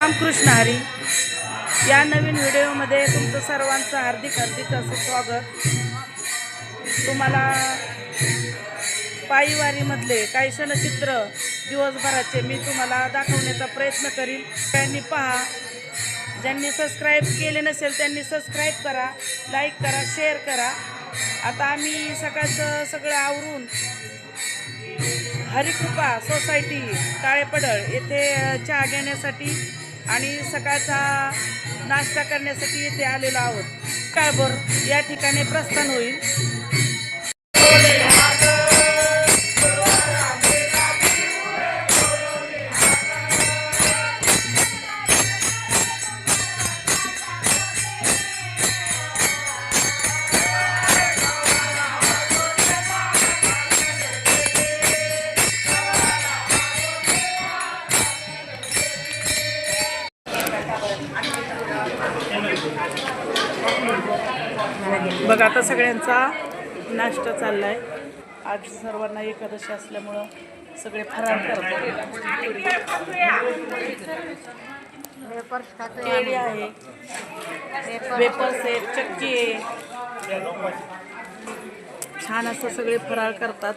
रामकृष्ण हरी. या नवीन व्हिडिओमध्ये तुमचं सर्वांचं हार्दिक असं स्वागत. तुम्हाला पायीवारीमधले काही क्षणचित्र दिवसभराचे मी तुम्हाला दाखवण्याचा प्रयत्न करीन. त्यांनी पहा. ज्यांनी सबस्क्राईब केले नसेल त्यांनी सबस्क्राईब करा, लाईक करा, शेअर करा. आता आम्ही सकाळचं सगळं आवरून हरिकृपा सोसायटी काळेपडळ येथे चहा घेण्यासाठी आणि सकाळचा नाश्ता करण्यासाठी येथे आलेलो आहोत. काळभोर या ठिकाणी प्रस्थान होईल. बघा आता सगळ्यांचा नाश्ता चाललाय. आज सर्वांना एकादशी असल्यामुळं सगळे फराळ करतात. केळी आहे, वेपर्स आहेत, चक्की आहे. छान असं सगळे फराळ करतात.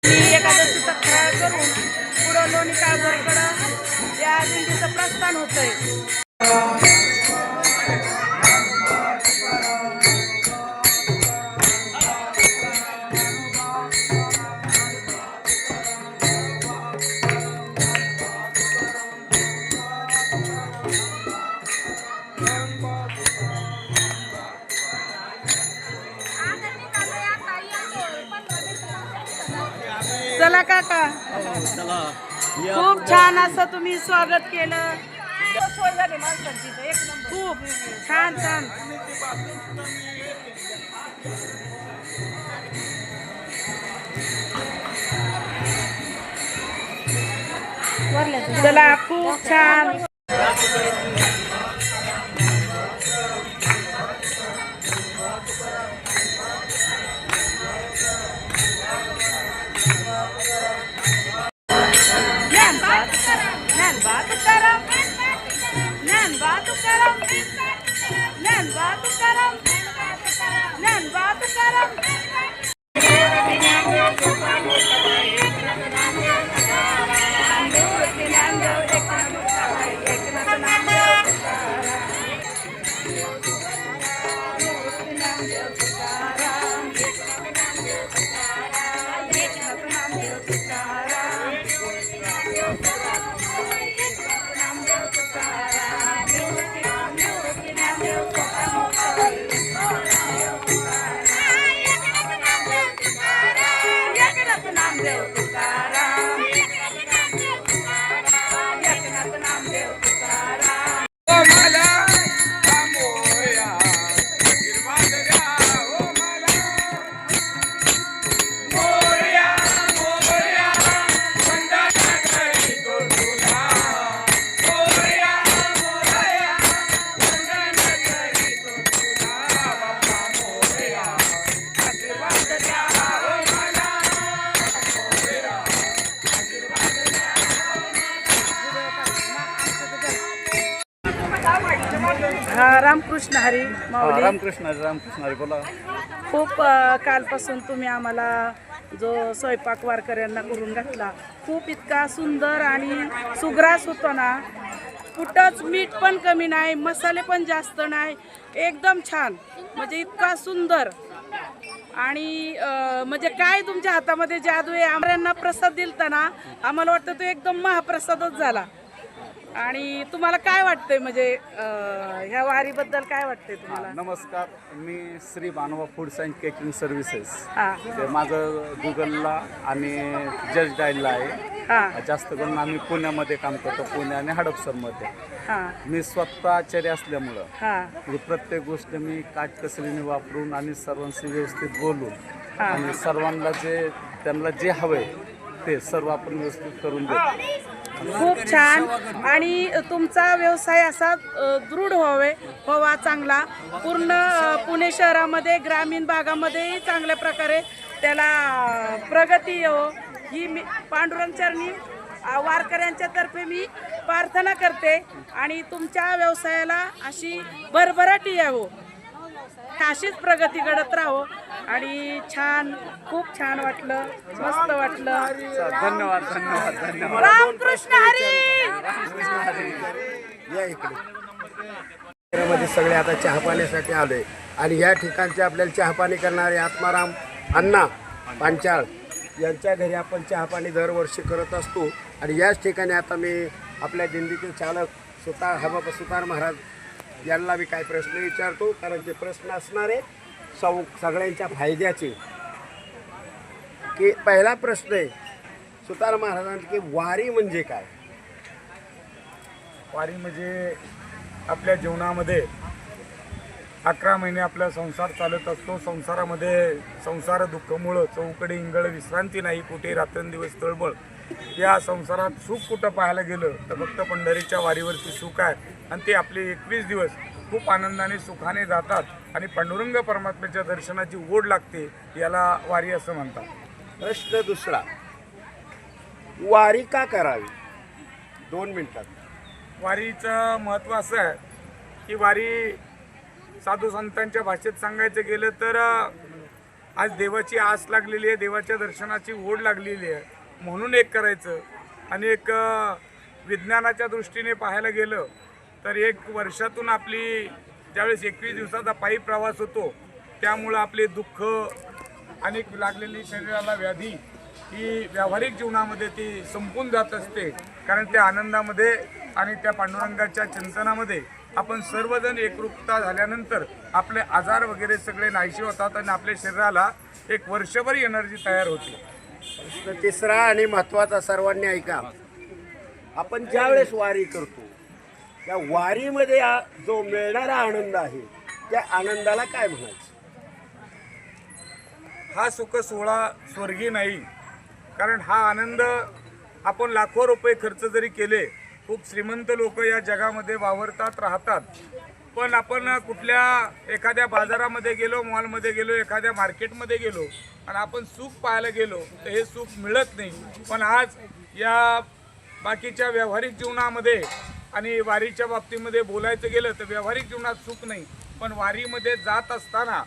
एकादशीचा फराळ करून पुढं लोणी काळभोरकडं या दिंडीचं प्रस्थान होतंय. चला काका. खूप छान असं तुम्ही स्वागत केलं. सोय झाली माणसांची इथं, एक नंबर. खूप छान छान. चला खूप छान. हा रामकृष्ण हरी माऊली. रामकृष्ण हरी बोला. खूप कालपासून तुम्ही आम्हाला जो स्वयंपाक वारकऱ्यांना करून घातला खूप इतका सुंदर आणि सुग्रास होतो ना. कुठंच मीठ पण कमी नाही, मसाले पण जास्त नाही, एकदम छान. म्हणजे इतका सुंदर आणि म्हणजे काय तुमच्या हातामध्ये जादू आहे. आमऱ्यांना प्रसाद दिलता ना, आम्हाला वाटतं तो एकदम महाप्रसादच झाला. आणि तुम्हाला काय वाटतंय म्हणजे ह्या वारीबद्दल काय वाटतंय तुम्हाला? नमस्कार, मी श्री मानवा फूड्स अँड केटरिंग सर्व्हिसेस. हां ते माझं गुगलला आणि जज डायलला आहे. हां जास्त करून आम्ही पुण्यामध्ये काम करतो, पुणे आणि हडपसरमध्ये. हां मी स्वतः आचार्य असल्यामुळं हां प्रत्येक गोष्ट मी काटकसरीने वापरून आणि सर्वांशी व्यवस्थित बोलून हां. आणि सर्वांना त्यांना जे हवंय ते सर्व आपण व्यवस्थित करून देतो. खूप छान. आणि तुमचा व्यवसाय असा दृढ व्हावा चांगला, पूर्ण पुणे शहरामध्ये ग्रामीण भागामध्येही चांगल्या प्रकारे त्याला प्रगती येवो ही मी पांडुरंग चरणी वारकऱ्यांच्या तर्फे मी प्रार्थना करते. आणि तुमच्या व्यवसायाला अशी भरभराटी यावो, अशीच प्रगती घडत राहो. आणि छान, खूप छान वाटलं, मस्त वाटलं. धन्यवाद धन्यवाद धन्यवाद. रामकृष्ण हरी. या इकडे मध्ये सगळे आता चहापाण्यासाठी आलोय आणि या ठिकाणचे आपल्याला चहापाणी करणारे आत्माराम अण्णा पांचाळ यांच्या घरी आपण चहापाणी दरवर्षी करत असतो. आणि याच ठिकाणी आता मी आपल्या दिंडीतील चालक सुतार महाराज यांना मी काही प्रश्न विचारतो, कारण ते प्रश्न असणारे सगळ्यांच्या फायद्याचे. की पहिला प्रश्न आहे सुतार महाराजांचा की वारी म्हणजे काय? वारी म्हणजे आपल्या जीवनामध्ये 11 महिने आपला संसार चालत असतो. संसारामध्ये संसार दुःखमुळं चौकडे इंगळ विश्रांती नाही, कुठे रात्रंदिवस तळमळ. या संसारात सुख कुठं पाहायला गेलं तर फक्त पंढरीच्या वारीवरती सुख आहे. आणि ते आपले 21 दिवस खूप आनंदाने सुखाने जातात आणि पांडुरंग परमात्म्याच्या दर्शनाची ओढ लागते, याला वारी असं म्हणतात. प्रश्न दुसरा, वारी का करावी? 2 मिनिटात. वारीचं महत्त्व असं आहे की वारी साधू संतांच्या भाषेत सांगायचं गेलं तर आज देवाची आस लागलेली आहे, देवाच्या दर्शनाची ओढ लागलेली आहे म्हणून एक करायचं. आणि एक विज्ञानाच्या दृष्टीने पाहायला गेलं तर एक वर्षातून आपली ज्यावेळेस 21 दिवसाचा पायी प्रवास होतो त्यामुळं आपले दुःख आणि लागलेली शरीराला व्याधी ही व्यावहारिक जीवनामध्ये ती संपून जात असते. कारण त्या आनंदामध्ये आणि त्या पांडुरंगाच्या चिंतनामध्ये आपण सर्वजण एकरूपता झाल्यानंतर आपले आजार वगैरे सगळे नाहीसे होतात आणि आपल्या शरीराला एक वर्षभर एनर्जी तयार होते. प्रश्न तिसरा आणि महत्त्वाचा, सर्वांनी ऐका. आपण ज्यावेळेस वारी करतो त्या वारीमध्ये जो मिळणारा आनंद आहे त्या आनंदाला काय म्हणायचं? हा सुख सोहळा स्वर्गीय नाही, कारण हा आनंद आपण लाखो रुपये खर्च जरी केले, खूप श्रीमंत लोक या जगामध्ये वावरतात राहतात, पण आपण कुठल्या एखाद्या बाजारामध्ये गेलो, मॉलमध्ये गेलो, एखाद्या मार्केटमध्ये गेलो आणि आपण सुख पाहायला गेलो तर हे सुख मिळत नाही. पण आज या बाकीच्या व्यावहारिक जीवनामध्ये आणि वारीच्या बाबतीमध्ये बोलायचं गेलं तर व्यावहारिक जीवनात सुख नाही, पण वारीमध्ये जात असताना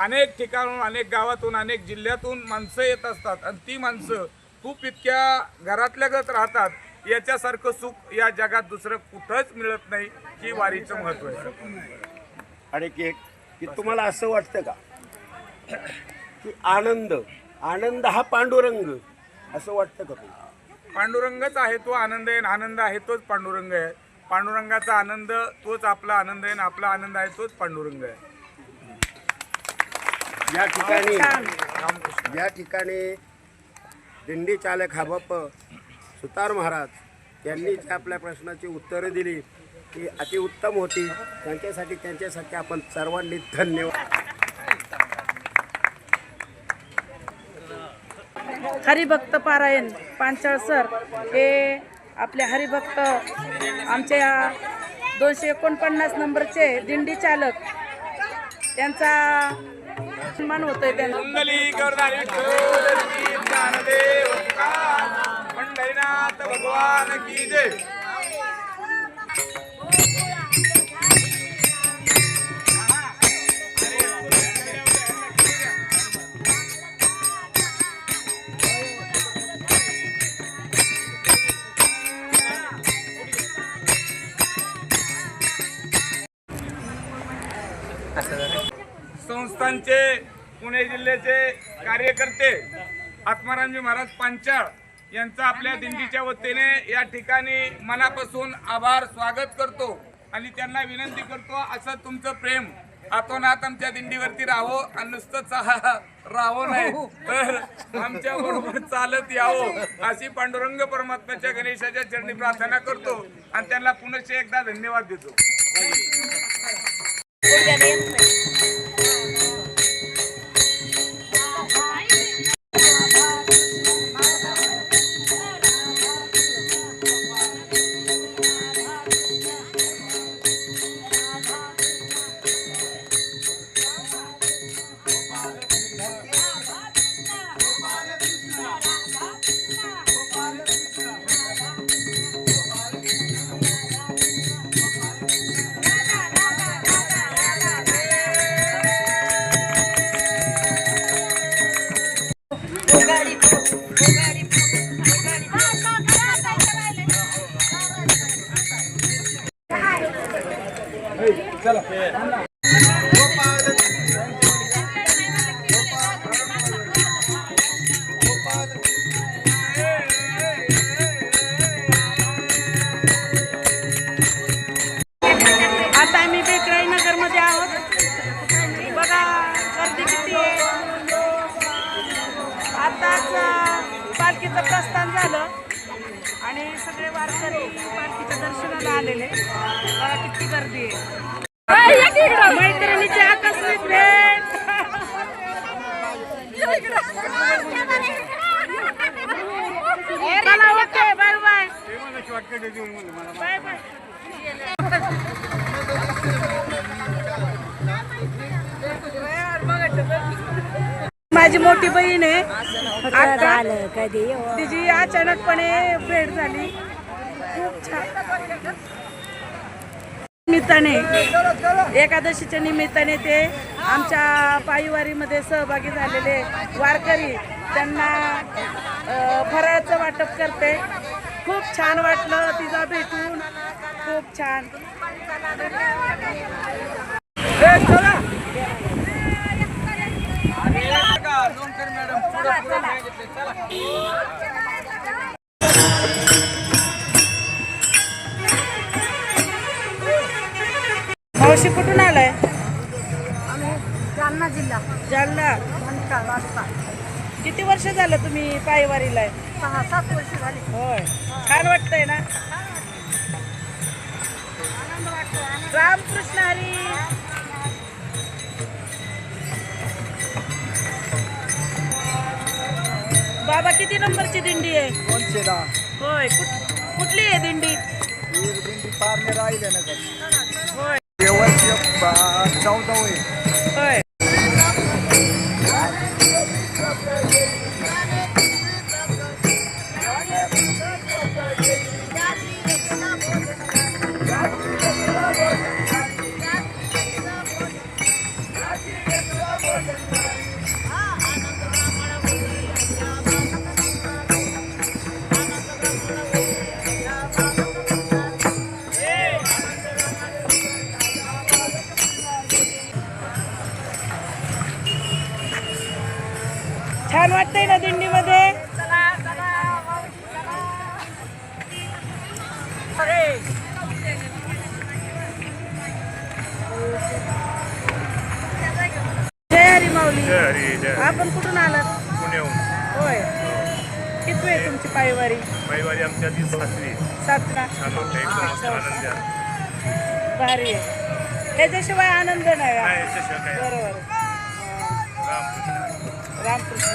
अनेक ठिकाणून, अनेक गावातून, अनेक जिल्ह्यातून माणसं येत असतात आणि ती माणसं खूप इतक्या घरातल्यागत राहतात. याच्यासारखं सुख या जगात दुसरं कुठंच मिळत नाही. ही वारीचं महत्त्व आहे. आणि की तुम्हाला असं वाटतं का की आनंद हा पांडुरंग असं वाटतं का तुम्हाला? पांडुरंगच आहे तो आनंद आहे, आनंद आहे तोच पांडुरंग आहे. पांडुरंगाचा आनंद तोच आपला आनंद आहे आणि आपला आनंद आहे तोच पांडुरंग आहे. या ठिकाणी दिंडी चालक हाबाप सुतार महाराज यांनी जी आपल्या प्रश्नाची उत्तरं दिली ती अतिउत्तम होती. त्यांच्यासाठी आपण सर्वांनी धन्यवाद. हरिभक्त पारायण पांचाळ सर हे आपले हरिभक्त आमच्या 249 नंबरचे दिंडी चालक, त्यांचा सन्मान होतोय. त्यांना पंढरीनाथ भगवान की जय. संस्थांचे पुणे जिल्ह्याचे कार्यकर्ते आत्मारामजी महाराज पांचाळ यांचा आपल्या दिंडीच्या वतीने या ठिकाणी मनापासून आभार स्वागत करतो आणि त्यांना विनंती करतो असं तुमचं प्रेम आतोनात आमच्या दिंडीवरती राहावं आणि नुसतंच राहावं नाही तर आमच्या बरोबर चालत यावं अशी पांडुरंग परमात्म्याच्या गणेशाच्या चरणी प्रार्थना करतो आणि त्यांना पुनश्च एकदा धन्यवाद देतो. आता आम्ही बेकराई नगरमध्ये आहोत. बघा गर्दी किती आहे. आताच पालखीचं प्रस्थान झालं आणि सगळे वारकरी पालखीच्या दर्शनाला आलेले. बघा किती गर्दी आहे. मैत्रिणीची आकस्मिक भेट. चला okay bye bye bye bye. माझी मोठी बहीण आहे आता, तिची अचानकपणे भेट झाली. खूप छान निमित्ताने, एकादशीच्या निमित्ताने ते आमच्या पायीवारीमध्ये सहभागी झालेले वारकरी त्यांना फराळाचं वाटप करते. खूप छान वाटलं तिला भेटून. खूप छान. मावशी कुठून आलाय? जालना जिल्हा जालना. किती वर्ष झालं तुम्ही पायवारीला आहे? 6-7 वर्ष झाली. होय, छान वाटतंय ना? आनंद वाटतो. रामकृष्ण हरी. बाबा किती नंबरची दिंडी आहे? 210. होय, कुठली आहे दिंडी? दिंडी पारणे राहिले ना होय देवाची 14 होईल. होय. छान वाटतंय ना दिंडीमध्ये? जय हरी माऊली. आपण कुठून आलात? पुण्याहून. होय, किती आहे तुमची पायवारी? रविवारी आमच्या ती 7वा. छान वाटतं, एकदम आनंद आहे. भारी आहे, ह्याच्याशिवाय आनंद नाही. काय याच्याशिवाय काय? बरोबर. रामकृष्ण. रामकृष्ण.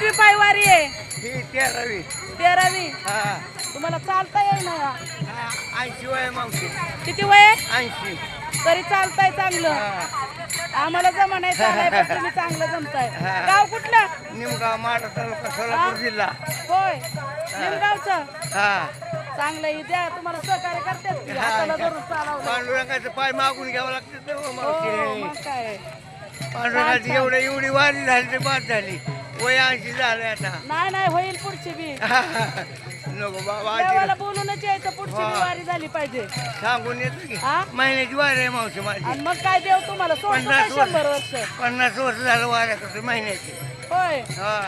कितवी पायवारी आहे? ही 13वी. 13वी. हा तुम्हाला चालता येईल ना? 80 वय मावशी. किती वय आहे? 80. तरी चालताय चांगलं. आम्हाला जमानायचं आलंय पण तुम्ही चांगलं जमताय. गाव कुठलं? निमगाव माडा तालुका सोलापूर जिल्हा. होय निमगावचं. हा चांगलं आहे. द्या तुम्हाला सहकार्य करतात की हाताला धरून चालवलं. पांडुरंगाचं पाय मागून घ्यावं लागतं तर हो मावशी. मग काय. पांडुरंगाची एवढी वारी झाली तर बाद झाली. वय 80 झालं आता. नाही नाही होईल पुढची बी. नको बाबा देवाला बोलूनच यायचं पुढची बी वारी झाली पाहिजे. सांगून येतो की हा? महिन्याची वारी आहे मावशी माझी. आणि मग काय देव तुम्हाला सोडतो काय 100 वर्ष? 50 वर्ष झालं वाऱ्या करतो महिन्याची. होय हा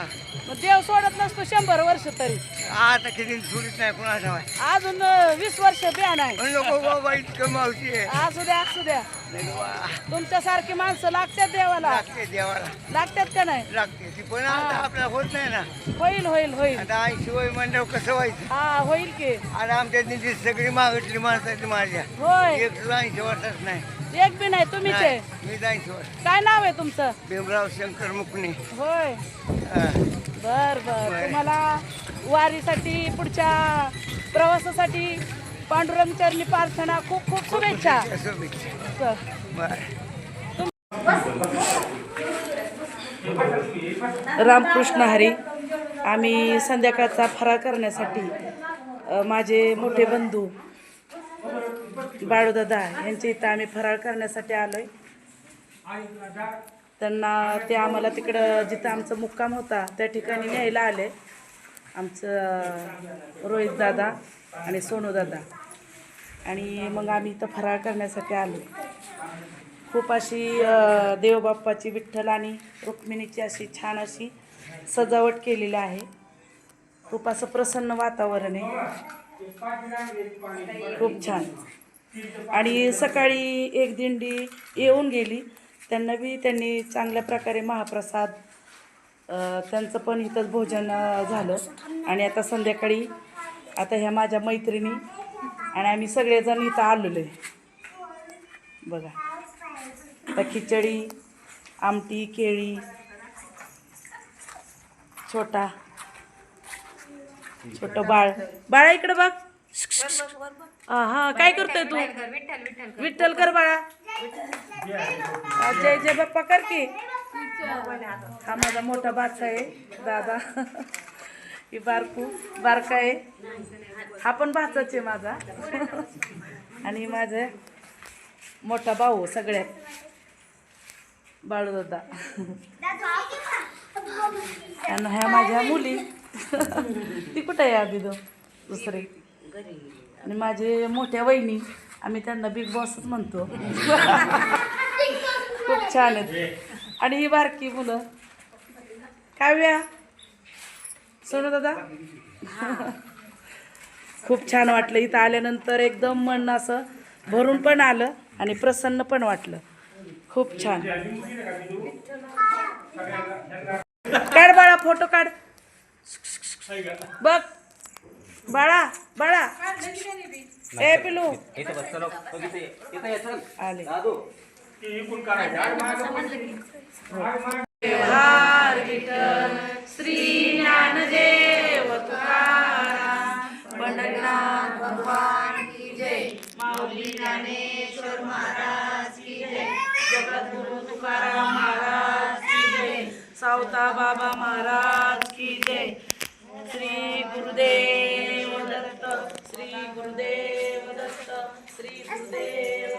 मग देव सोडत नसतो 100 वर्ष तरी. आता किती सुरीत नाही कुणाचा वाय. अजून 20 वर्ष बिया नाही. नको बाबा इतकं मावशी आहे. असू द्या असू द्या. नको बा. तुमच्यासारखी माणसं लागतात देवाला. लागते देवाला लागतात का नाही? लागते ती पण आता आपल्याला होत नाही ना. होईल होईल होईल. आता 80 वय म्हणल्यावर कसं व्हायचं. हा होईल की. आणि आमच्या दिंडी सगळी मागटली माणसं आहेत माझ्या. होय 180 वर्षाच नाही. एक बी नाही तुम्हीच आहे. मी 80 वर्ष. काय नाव आहे तुमचं? भीमराव शंकर मुकणे. होय हा. बर बर. तुम्हाला वारीसाठी पुढच्या प्रवासासाठी पांडुरंग चरणी प्रार्थना खूप खूप शुभेच्छा. शुभेच्छा. बरं. रामकृष्ण हरी. आम्ही संध्याकाळचा फराळ करण्यासाठी माझे मोठे बंधू बाळूदादा यांच्या इथं आम्ही फराळ करण्यासाठी आलोय. त्यांना ते आम्हाला तिकडं जिथं आमचा मुक्काम होता त्या ठिकाणी न्यायला आले. आमचं रोहित दादा आणि सोनू दादा. आणि मग आम्ही इथं फराळ करण्यासाठी आलो. खूप अशी देवबाप्पाची विठ्ठल आणि रुक्मिणीची अशी छान अशी सजावट केलेली आहे. खूप असं प्रसन्न वातावरण आहे. खूप छान. आणि सकाळी एक दिंडी येऊन गेली. त्यांनी चांगल्या प्रकारे महाप्रसाद त्यांचं पण इथंच भोजन झालं. आणि आता संध्याकाळी आता ह्या माझ्या मैत्रिणी आणि आम्ही सगळेजण इथं आलेलो आहे बघा. आता खिचडी, आमटी, केळी, छोटं बाळा इकडं बघ. हा काय करतोय तू? विठ्ठल कर बाळा. जय जय बाप्पा कर की. हा माझा मोठा बाचा आहे दादा. ही बारका आहे. हा पण भाचाच आहे माझा. आणि माझा मोठा भाऊ सगळ्यात बाळूदादा. आणि ह्या माझ्या मुली. ती कुठं आहे अभिदो दुसरी. आणि माझे मोठ्या वहिनी. आम्ही त्यांना बिग बॉसच म्हणतो. खूप छान आहेत. आणि ही बारकी मुलं काव्या, सोनू दादा. खूप छान वाटलं इथं आल्यानंतर. एकदम मन असं भरून पण आलं आणि प्रसन्न पण वाटलं. खूप छान. काढ बाळा फोटो काढ. बघ बाळा बाळा. ए पिलू आले. हार विठ्ठल श्री ज्ञानदेव तुकाराम पंढरीनाथ भगवान की जय. माऊली ज्ञानेश्वर महाराज की जय. जगद्गुरु तुकाराम महाराज की जय. सावता बाबा महाराज की जय. श्री गुरुदेव दत्त. श्री गुरुदेव दत्त. श्री गुरुदेव.